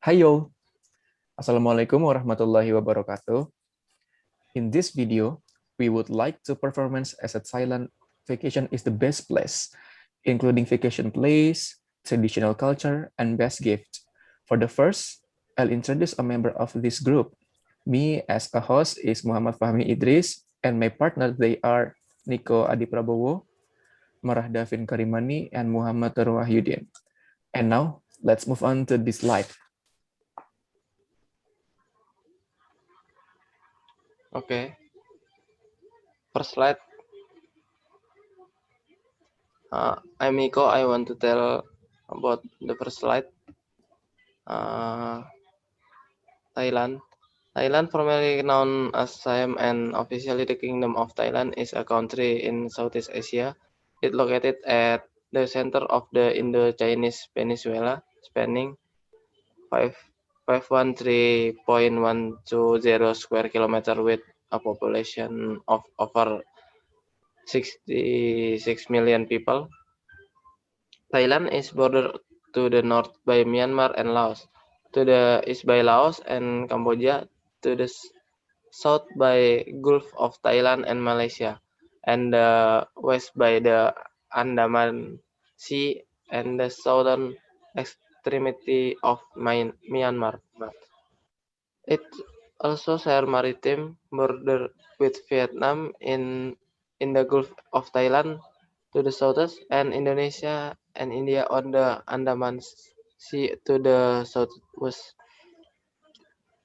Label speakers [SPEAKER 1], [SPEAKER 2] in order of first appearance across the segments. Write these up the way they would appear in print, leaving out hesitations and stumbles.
[SPEAKER 1] Hayo, Assalamualaikum warahmatullahi wabarakatuh. In this video, we would like to performance as a Thailand vacation is the best place, including vacation place, traditional culture, and best gift. For the first, I'll introduce a member of this group. Me as a host is Muhammad Fahmi Idris, and my partner they are Niko Adiprabowo, Marah Davin Karimani, and Muhammad Wahyudin. And now, let's move on to this slide.
[SPEAKER 2] Okay, first slide. I'm Miko. I want to tell about the first slide. Thailand. Thailand, formerly known as Siam and officially the Kingdom of Thailand, is a country in Southeast Asia. It located at the center of the Indo-Chinese Peninsula, spanning 513.120 square kilometer with a population of over 66 million people. Thailand is bordered to the north by Myanmar and Laos, to the east by Laos and Cambodia, to the south by Gulf of Thailand and Malaysia, and the west by the Andaman Sea and the southern extremity of Myanmar. It also shares maritime border with Vietnam in the Gulf of Thailand to the southeast and Indonesia and India on the Andaman Sea to the southwest.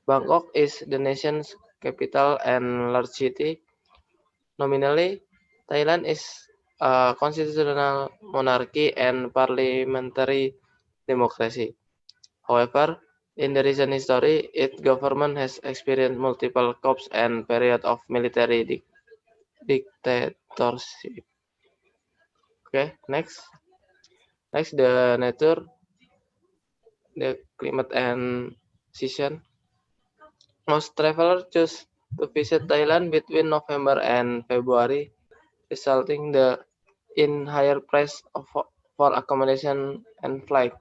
[SPEAKER 2] Bangkok is the nation's capital and large city. Nominally, Thailand is a constitutional monarchy and parliamentary democracy. However, in the recent history, its government has experienced multiple coups and periods of military dictatorship. Okay, next. Next, the nature, the climate and season. Most travelers choose to visit Thailand between November and February, resulting in higher price for accommodation and flight.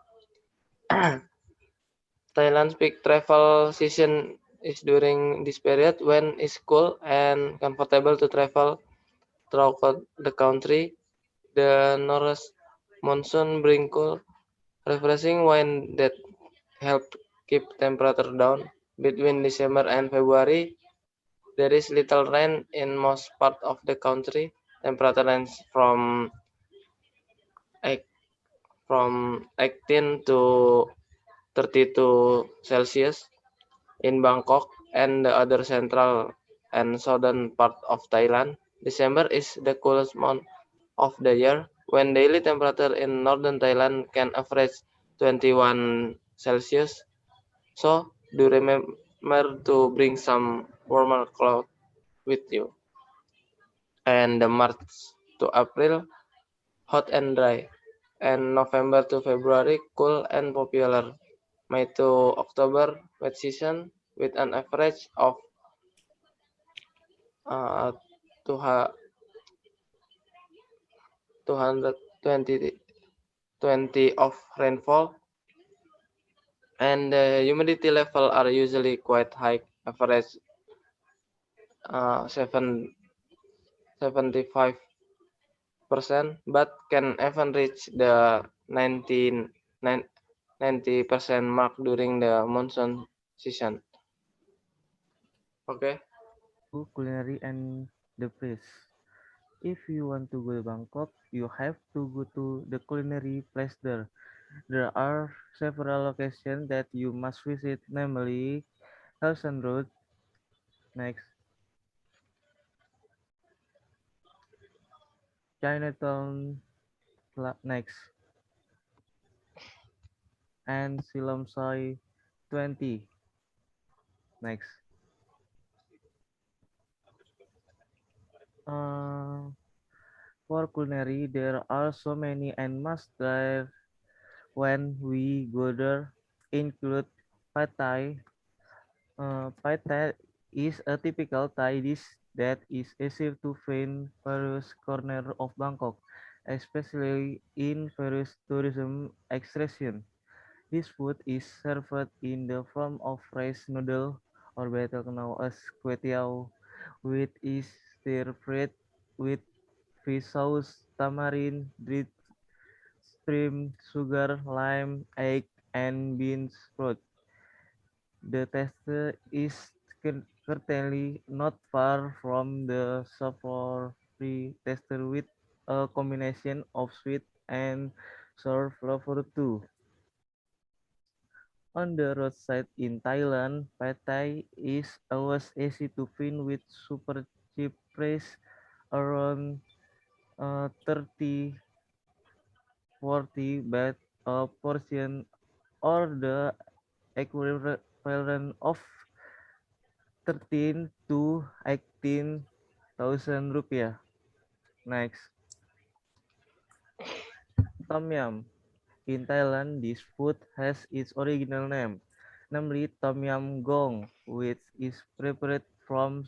[SPEAKER 2] Thailand's peak travel season is during this period when it's cool and comfortable to travel throughout the country. The northeast monsoon bring cool, refreshing wind that help keep temperature down. Between December and February, there is little rain in most part of the country. Temperature range eight- from 18 to 32 Celsius in Bangkok and the other central and southern part of Thailand. December is the coolest month of the year, when daily temperature in northern Thailand can average 21 Celsius. So, do remember to bring some warmer clothes with you. And the March to April, hot and dry. And November to February, cool and popular. May to October, wet season with an average of uh, 220 of rainfall, and the humidity level are usually quite high, average 75%, but can even reach the 90% mark during the monsoon season. Okay.
[SPEAKER 3] To culinary and the place. If you want to go to Bangkok, you have to go to the culinary place there. There are several locations that you must visit, namely Helsan Road, next, Chinatown, next, and Silam Soi 20, next. Uh, for culinary, there are so many and must try when we go there include pad thai. Pad thai is a typical Thai dish that is easy to find various corners of Bangkok, especially in various tourism attractions. This food is served in the form of rice noodle or better known as kway teow, which is stir-fried with fish sauce, tamarind, dried shrimp, sugar, lime, egg, and bean sprout. The taste is certainly not far from the savory taste with a combination of sweet and sour flavor too. On the roadside in Thailand, pad thai is always easy to find with super cheap price around 30 40 baht a portion or the equivalent of 13 to 18,000 rupiah. Next, Tom Yum. In Thailand, this food has its original name, namely Tom Yum Gong, which is prepared from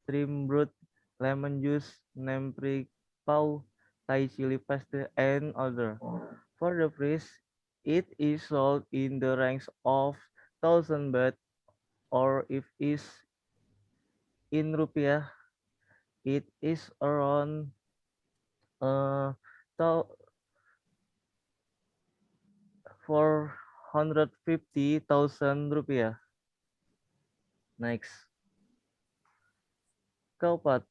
[SPEAKER 3] shrimp broth, lemon juice, nemprik pau, Thai chili paste, and other. For the price, it is sold in the range of 1,000 baht, or if is in rupiah, it is around uh, 450,000 rupiah. Next, Kaupat.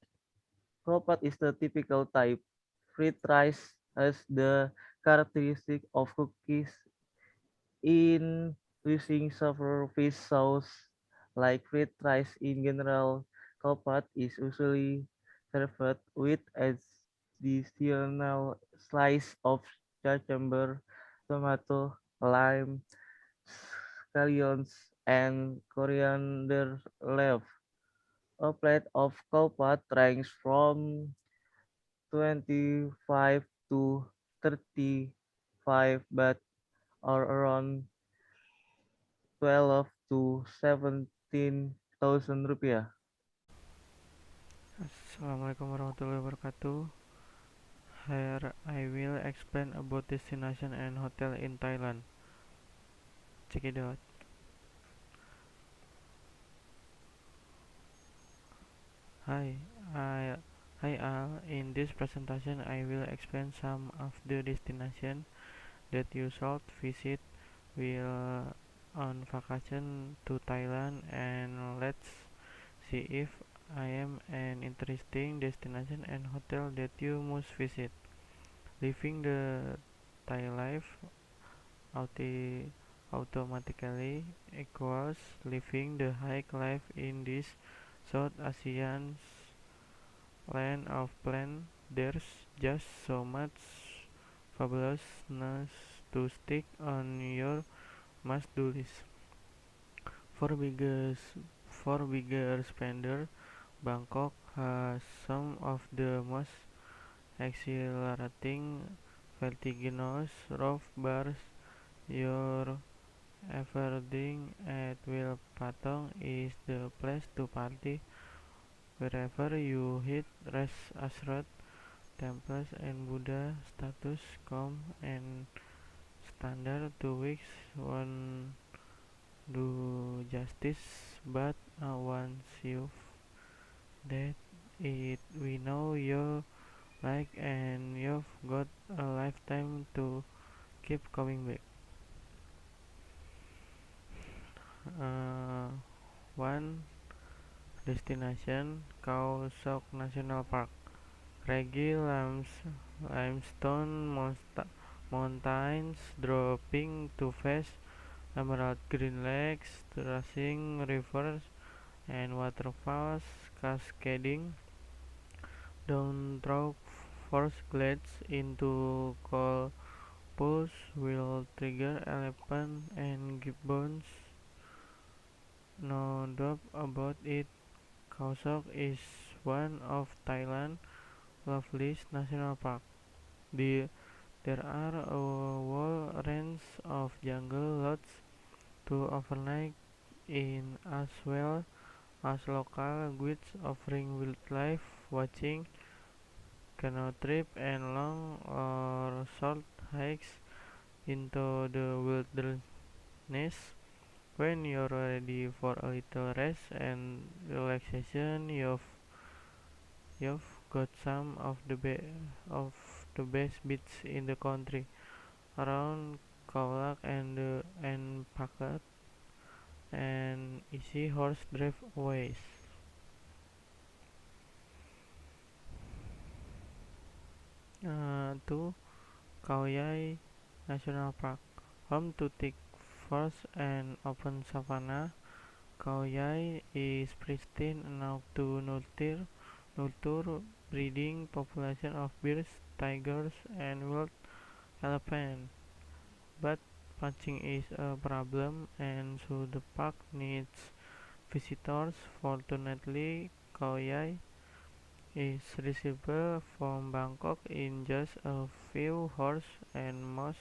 [SPEAKER 3] Kaupat is the typical type. Fried rice has the characteristic of cookies in using sour fish sauce. Like fried rice in general, Kaupat is usually served with additional slice of cucumber, tomato, lime, scallions, and coriander leaf. A plate of Kaupat ranges from 25 to 35 baht or around 12 to 17,000 rupiah.
[SPEAKER 4] Assalamualaikum warahmatullahi wabarakatuh. Here I will explain about destination and hotel in Thailand. Check it out. Hi, I, hi all. In this presentation, I will explain some of the destination that you should visit while on vacation to Thailand, and let's see if I am an interesting destination and hotel that you must visit. Living the Thai life automatically equals living the high life in this South Asian land of plant. There's just so much fabulousness to stick on your must-do list. For bigger, for bigger spender, Bangkok has some of the most exhilarating, vertiginous roof bars you're ever doing at Wil Patong is the place to party. Wherever you hit rest assured, temples and Buddha statues come and standard 2 weeks won't do justice, but once you've that it we know you like and you've got a lifetime to keep coming back. Uh, One destination, Khao Sok National Park. Reggie limestone mountains dropping to face emerald green lakes, rushing rivers, and waterfalls cascading down through forest glades into cold pools will trigger elephant and gibbons. No doubt about it. Khao Sok is one of Thailand's loveliest national parks. The, there are a whole range of jungle lodges to overnight in, as well as local guides offering wildlife watching, canoe trip, and long or short hikes into the wilderness. When you're ready for a little rest and relaxation, you've got some of the best beats in the country around Kaulak and Pakat and easy horse drive ways. To Khao Yai National Park, home to thick forests and open savanna. Khao Yai is pristine enough to nurture breeding population of bears, tigers, and wild elephant. But poaching is a problem, and so the park needs visitors. Fortunately, Khao Yai is reachable from Bangkok in just a few hours, and most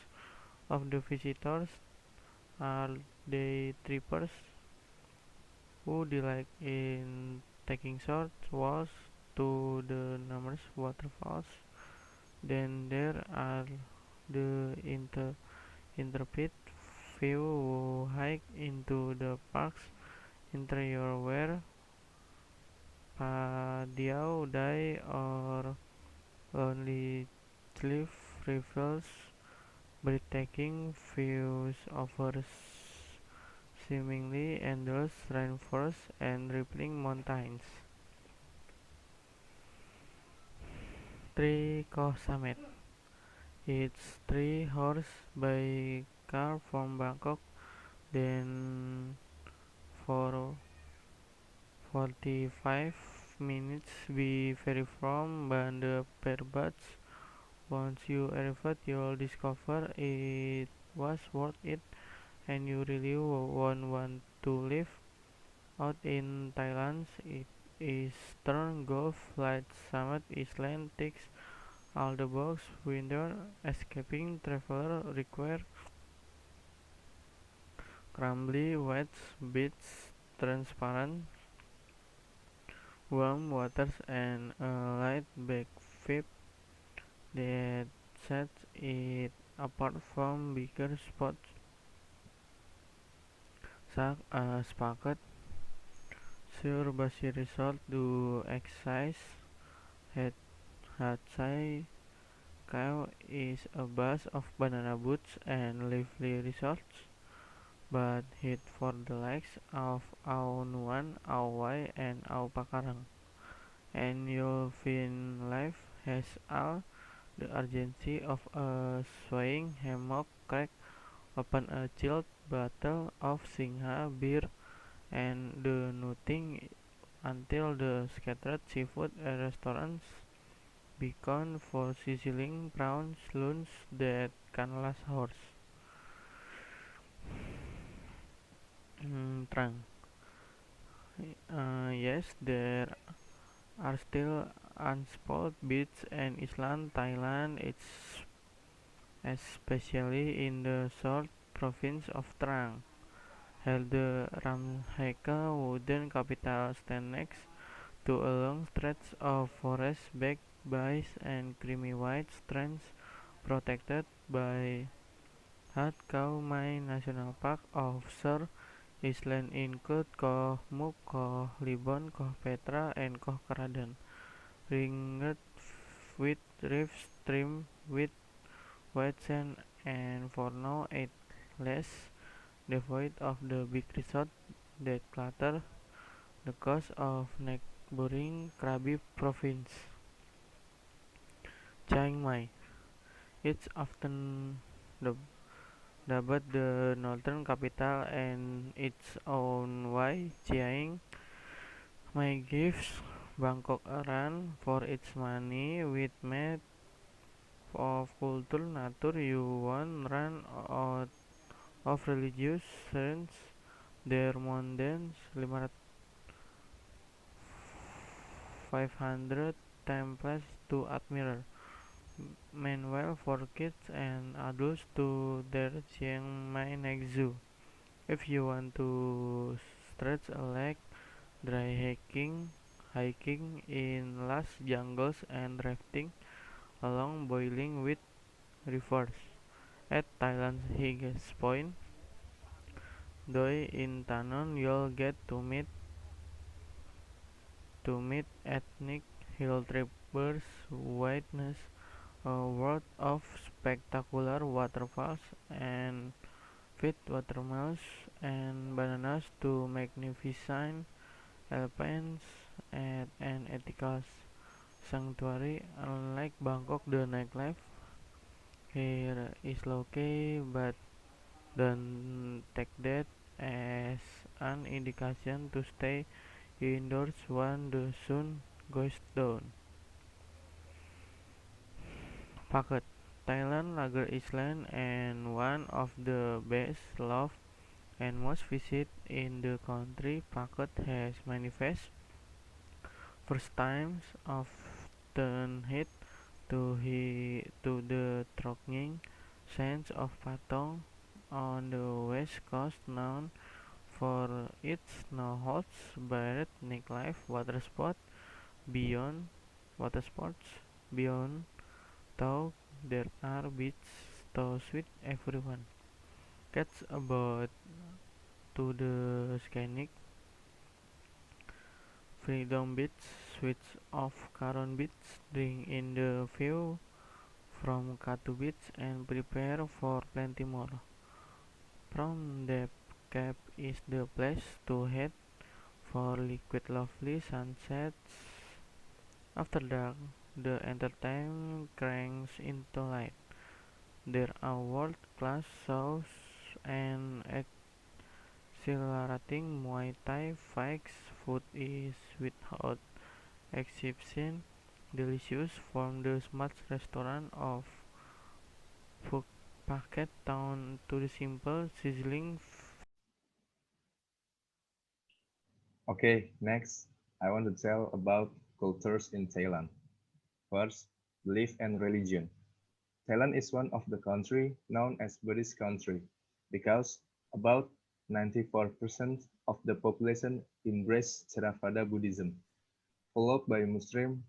[SPEAKER 4] of the visitors are day trippers who delight in taking short walks to the numerous waterfalls. Then there are the intrepid few who hike into the park's interior where Padiao Dai or lonely cliff reveals breathtaking views over seemingly endless rainforests and rippling mountains. Three Koh Summit. It's 3 hours by car from Bangkok, then for 45 minutes by ferry from Bandar Perbats. Once you arrive, you'll discover it was worth it, and you really won't want to live out in Thailand. Eastern Gulf Flight Summit Island ticks all the boxes. Winter escaping traveler require crumbly wet beaches, transparent warm waters, and a light backflip that sets it apart from bigger spots such as Phuket. Surbasi Resort do exercise. Hatsai Kau is a bus of banana boats and lively resorts, but hit for the likes of Ao Nuan, Ao Wai, and Ao Pakarang. And you'll find life has all the urgency of a swaying hammock crack open a chilled bottle of Singha beer and the nothing until the scattered seafood restaurants beacon for sizzling prawns lunch that can last hours. Trang. Yes, there are still unspoiled beaches and island Thailand. It's especially in the south province of Trang. Held the Ramheka wooden capital stand next to a long stretch of forest backed by and creamy white strands protected by Hat Khao Mai National Park. Offshore islands include Koh Muk, Koh Libon, Koh Petra, and Koh Karadan, ringed with reefs trimmed with white sand and for now at least devoid of the big resorts that clutter the coast of neighboring Krabi province. Chiang Mai. It's often dubbed the northern capital and its own way. Chiang Mai gives Bangkok a run for its money with made of culture nature. You won't run out of religious scenes. Their mountains 500 temples to admire. Meanwhile, for kids and adults to their Chiang Mai next zoo. If you want to stretch a leg, dry hiking in lush jungles and rafting along boiling wet rivers. At Thailand's highest point, Doi Intanon, you'll get to meet ethnic hill trippers, witness a world of spectacular waterfalls, and feed watermelons and bananas to magnificent elephants at an ethical sanctuary. Unlike Bangkok, the nightlife here is low-key, but don't take that as an indication to stay indoors when the sun goes down. Phuket, Thailand, larger island and one of the best loved and most visited in the country. Phuket has manifest first times often hit to the throbbing sands of Patong on the west coast, known for its no-holds barred nightlife, water sports beyond. Though there are beaches to suit everyone. Cats about to the scenic Freedom Beach, switch off Caron Beach, drink in the view from Katu Beach, and prepare for plenty more. From Dep Cap is the place to head for liquid lovely sunsets. After dark, the entertainment cranks into light. There are world-class shows and exhilarating Muay Thai fights. Food is without exception delicious, from the smart restaurant of Phuket Town to the simple sizzling.
[SPEAKER 5] Okay, next, I want to tell about cultures in Thailand. First, belief and religion. Thailand is one of the country known as Buddhist country because about 94% of the population embrace Theravada Buddhism, followed by Muslim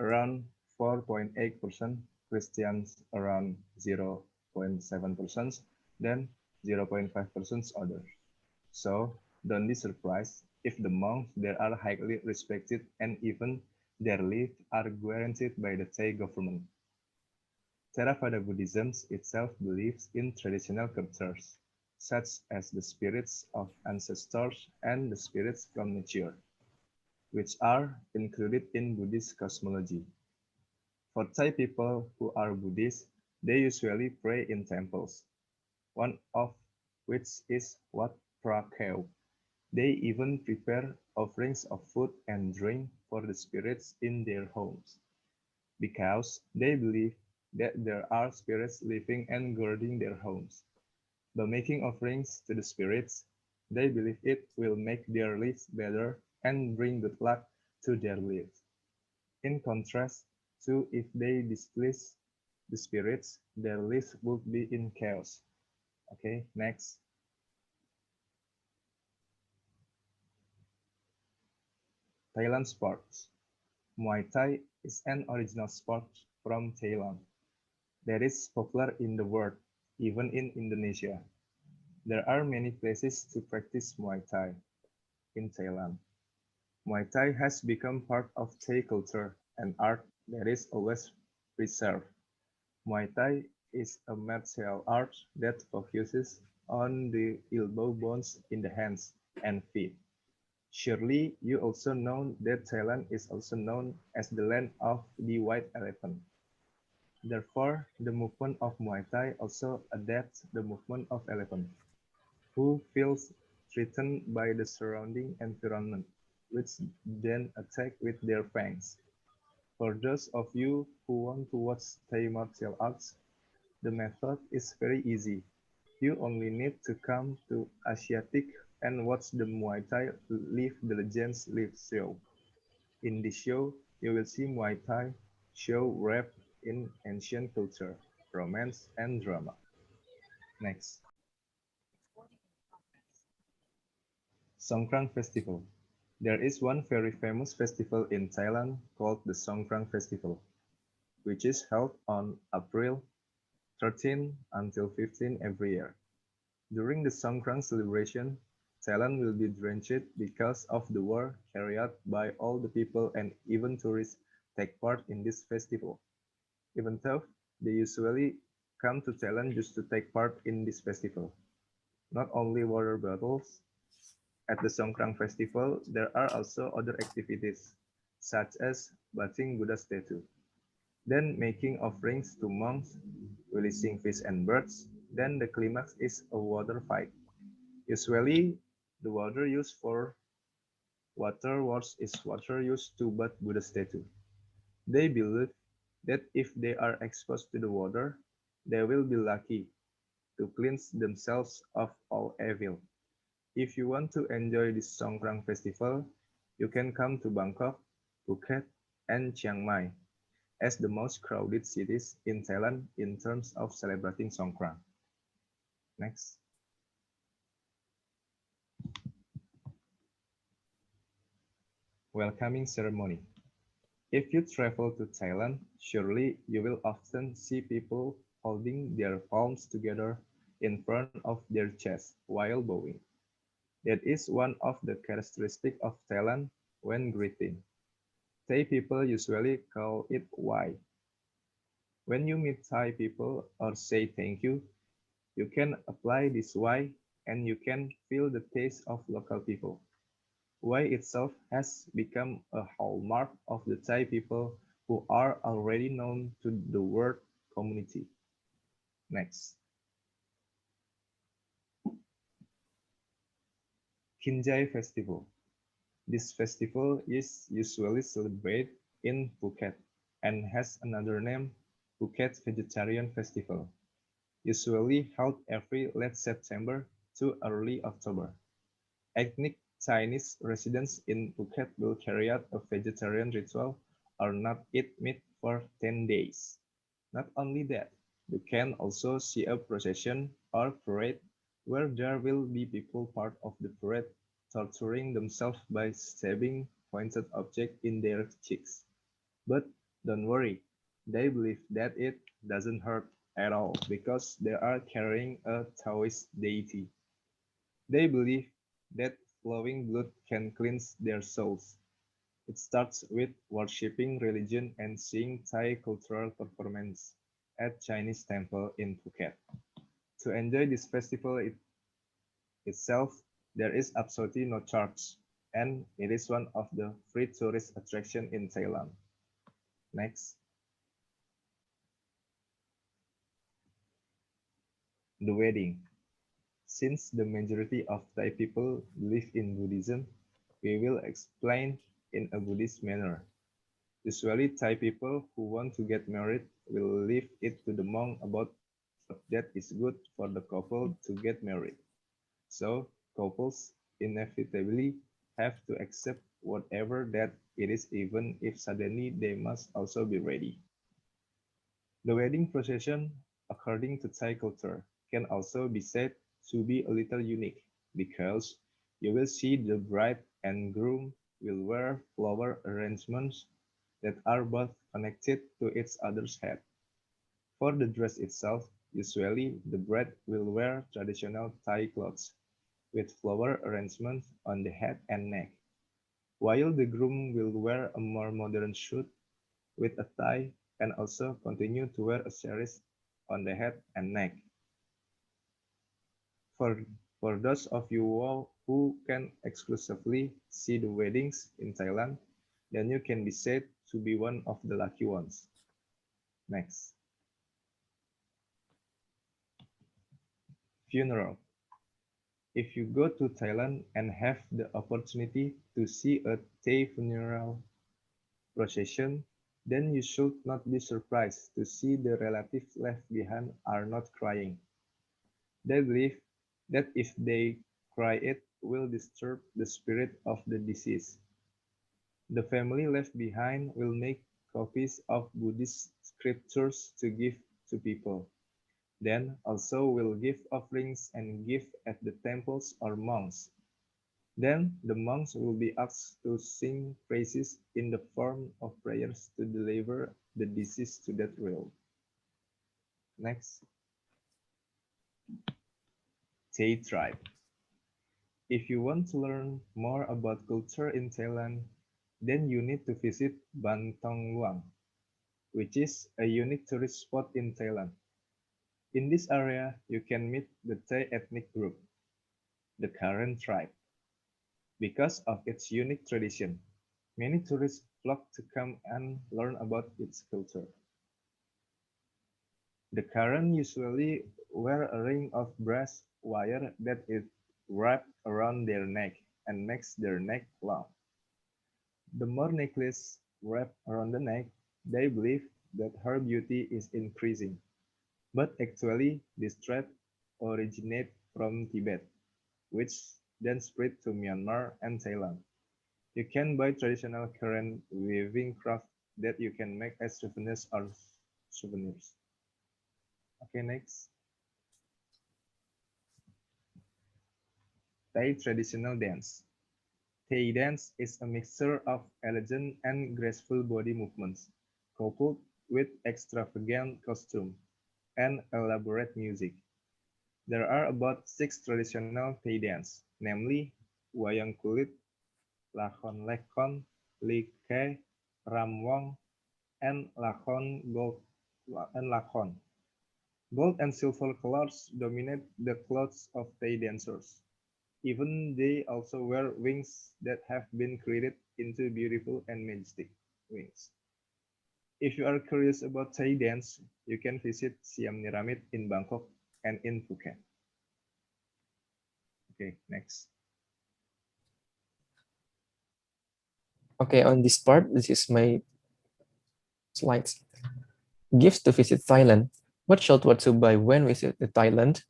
[SPEAKER 5] around 4.8%, Christians around 0.7%, then 0.5% others. So don't be surprised if the monks there are highly respected and even their lives are guaranteed by the Thai government. Theravada Buddhism itself believes in traditional cultures, such as the spirits of ancestors and the spirits from nature, which are included in Buddhist cosmology. For Thai people who are Buddhists, they usually pray in temples, one of which is Wat Phra Kaew. They even prepare offerings of food and drink for the spirits in their homes, because they believe that there are spirits living and guarding their homes. By making offerings to the spirits, they believe it will make their lives better and bring good luck to their lives. In contrast to if they displease the spirits, their lives would be in chaos. Okay, next. Thailand sports. Muay Thai is an original sport from Thailand that is popular in the world, even in Indonesia. There are many places to practice Muay Thai in Thailand. Muay Thai has become part of Thai culture and art that is always preserved. Muay Thai is a martial art that focuses on the elbow bones in the hands and feet. Surely you also know that Thailand is also known as the land of the white elephant. Therefore, the movement of Muay Thai also adapts the movement of elephant, who feels threatened by the surrounding environment, which then attack with their fangs. For those of you who want to watch Thai martial arts, the method is very easy. You only need to come to Asiatic and watch the Muay Thai Live the Legends Live show. In this show, you will see Muay Thai show wrapped in ancient culture, romance, and drama. Next, Songkran Festival. There is one very famous festival in Thailand called the Songkran Festival, which is held on April 13 until 15 every year. During the Songkran celebration, Thailand will be drenched because of the war carried out by all the people and even tourists take part in this festival. Even though they usually come to Thailand just to take part in this festival. Not only water battles, at the Songkran festival there are also other activities, such as bathing Buddha statue, then making offerings to monks, releasing fish and birds, then the climax is a water fight. Usually, the water wars is water used to bath Buddha statue. They believe that if they are exposed to the water, they will be lucky to cleanse themselves of all evil. If you want to enjoy this Songkran festival, you can come to Bangkok, Phuket, and Chiang Mai as the most crowded cities in Thailand in terms of celebrating Songkran. Next. Welcoming ceremony. If you travel to Thailand, surely you will often see people holding their palms together in front of their chest while bowing. That is one of the characteristics of Thailand when greeting. Thai people usually call it wai. When you meet Thai people or say thank you can apply this wai and you can feel the taste of local people. Wai itself has become a hallmark of the Thai people who are already known to the world community. Next. Kinjai Festival. This festival is usually celebrated in Phuket and has another name, Phuket Vegetarian Festival, usually held every late September to early October. Ethnic Chinese residents in Phuket will carry out a vegetarian ritual or not eat meat for 10 days. Not only that, you can also see a procession or parade where there will be people part of the parade torturing themselves by stabbing pointed objects in their cheeks. But don't worry, they believe that it doesn't hurt at all because they are carrying a Taoist deity. They believe that flowing blood can cleanse their souls. It starts with worshipping religion and seeing Thai cultural performance at Chinese temple in Phuket. To enjoy this festival itself, there is absolutely no charge, and it is one of the free tourist attraction in Thailand. Next, the wedding. Since the majority of Thai people believe in Buddhism, we will explain in a Buddhist manner. Usually, Thai people who want to get married will leave it to the monk about what that is good for the couple to get married. So, couples inevitably have to accept whatever that it is even if suddenly they must also be ready. The wedding procession, according to Thai culture, can also be said to be a little unique because you will see the bride and groom will wear flower arrangements that are both connected to each other's head. For the dress itself, usually the bride will wear traditional Thai clothes with flower arrangements on the head and neck, while the groom will wear a more modern suit with a tie and also continue to wear a series on the head and neck. For, for those of you who can exclusively see the weddings in Thailand, then you can be said to be one of the lucky ones. Next. Funeral. If you go to Thailand and have the opportunity to see a Thai funeral procession, then you should not be surprised to see the relatives left behind are not crying. They believe that if they cry it will disturb the spirit of the deceased. The family left behind will make copies of Buddhist scriptures to give to people. Then also will give offerings and give at the temples or monks. Then the monks will be asked to sing praises in the form of prayers to deliver the deceased to that realm. Next, Tay tribe. If you want to learn more about culture in Thailand, then you need to visit Bantong Luang, which is a unique tourist spot in Thailand. In this area, you can meet the Thai ethnic group, the Karen tribe. Because of its unique tradition, many tourists flock to come and learn about its culture. The Karen usually wear a ring of brass wire that is wrapped around their neck and makes their neck long. The more necklace wrapped around the neck, they believe that her beauty is increasing. But actually, this thread originated from Tibet, which then spread to Myanmar and Thailand. You can buy traditional Karen weaving craft that you can make as souvenirs or souvenirs. Okay, next. Thai traditional dance. Thai dance is a mixture of elegant and graceful body movements, coupled with extravagant costume and elaborate music. There are about 6 traditional Thai dance, namely Wayang Kulit, Lakon Lekon, Like, Ramwong, and Lakon. Gold and silver colors dominate the clothes of Thai dancers. Even they also wear wings that have been created into beautiful and majestic wings. If you are curious about Thai dance, you can visit Siam Niramit in Bangkok and in Phuket. Okay, next.
[SPEAKER 1] Okay, on this part, this is my slides. Gifts to visit Thailand. What should what to buy when visit Thailand?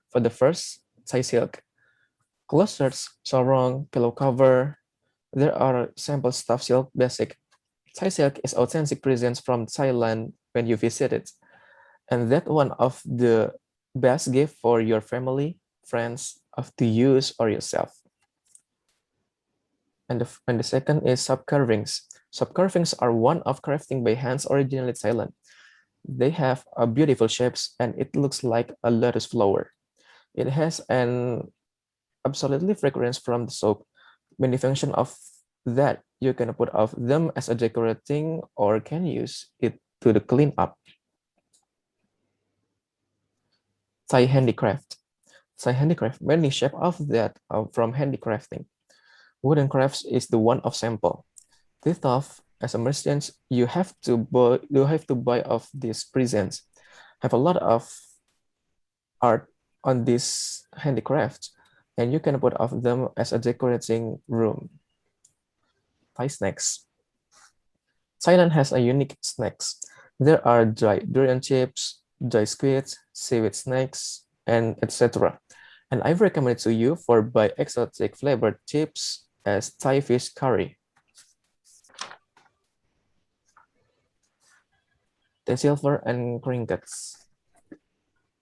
[SPEAKER 1] For the first, Thai silk. Clothes shirts, sarong, pillow cover. There are sample stuffed silk basic. Thai silk is authentic presents from Thailand when you visit it. And that one of the best gift for your family, friends, of to use or yourself. And the second is sub carvings. Sub carvings are one of crafting by hands originally Thailand. They have a beautiful shapes and it looks like a lotus flower. It has an absolutely fragrance from the soap. Many function of that you can put off them as a decorating or can use it to the clean up. Thai handicraft. Thai handicraft, many shape of that are from handicrafting. Wooden crafts is the one of sample. This stuff, as a merchant, you have to buy of these presents. Have a lot of art on this handicraft, and you can put of them as a decorating room. Thai snacks. Thailand has a unique snacks. There are dry durian chips, dry squids, seaweed snacks, and etc. And I recommend to you for buy exotic flavored chips as Thai fish curry. The silver and trinkets.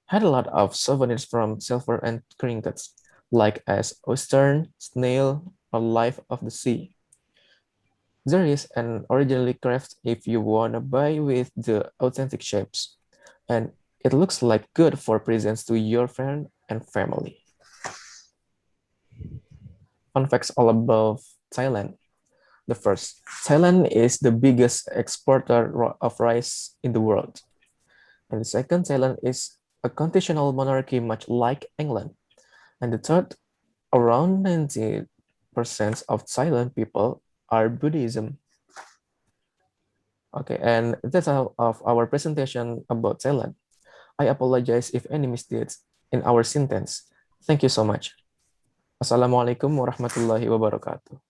[SPEAKER 1] Had a lot of souvenirs from silver and trinkets, like as oyster, snail, or life of the sea. There is an originally craft if you wanna buy with the authentic shapes, and it looks like good for presents to your friend and family. Fun facts all about Thailand. The first, Thailand is the biggest exporter of rice in the world. And the second, Thailand is a constitutional monarchy much like England. And the third, around 90% of Thailand people are Buddhism. Okay, and that's all of our presentation about Thailand. I apologize if any mistakes in our sentence. Thank you so much. Assalamualaikum warahmatullahi wabarakatuh.